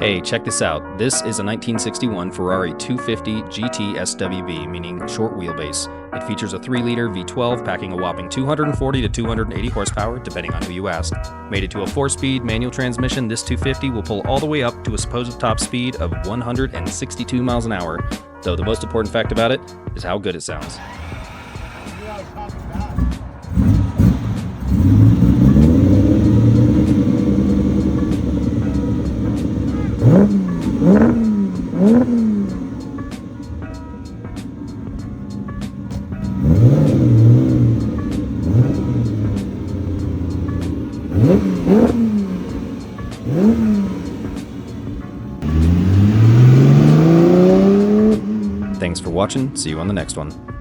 Hey, check this out. This is a 1961 Ferrari 250 GT SWB, meaning short wheelbase. It features a 3-liter V12 packing a whopping 240 to 280 horsepower, depending on who you ask. Mated to a 4-speed manual transmission, this 250 will pull all the way up to a supposed top speed of 162 miles an hour, though the most important fact about it is how good it sounds. Thanks for watching. See you on the next one.